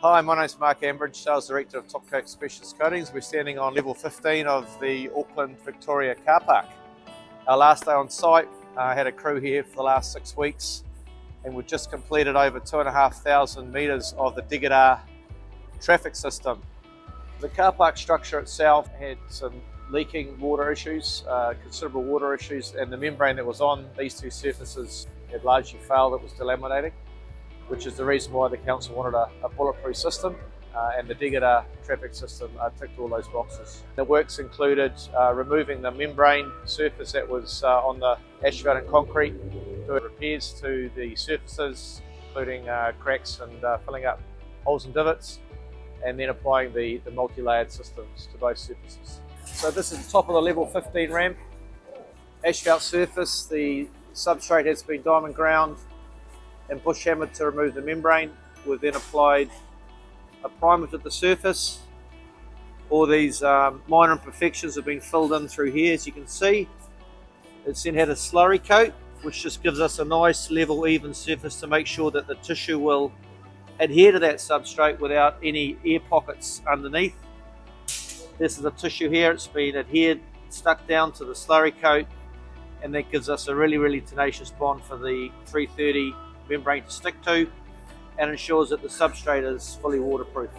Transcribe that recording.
Hi, my name is Mark Ambridge, Sales Director of Topcoat Specialist Coatings. We're standing on level 15 of the Auckland Victoria Carpark. Our last day on site, had a crew here for the last 6 weeks, and we've just completed over 2,500 metres of the Degadur Traffic System. The car park structure itself had some leaking water issues, considerable water issues, and the membrane that was on these two surfaces had largely failed. It was delaminating, which is the reason why the council wanted a bulletproof system, and the Degadur Traffic System ticked all those boxes. The works included removing the membrane surface that was on the asphalt and concrete, doing repairs to the surfaces, including cracks and filling up holes and divots, and then applying the multi-layered systems to both surfaces. So this is the top of the level 15 ramp. Asphalt surface, the substrate has been diamond ground and bush hammered to remove the membrane. We've then applied a primer to the surface. All these minor imperfections have been filled in through here, as you can see. It's then had a slurry coat, which just gives us a nice level, even surface to make sure that the tissue will adhere to that substrate without any air pockets underneath. This is the tissue here. It's been adhered, stuck down to the slurry coat, and that gives us a really tenacious bond for the 330 membrane to stick to, and ensures that the substrate is fully waterproof.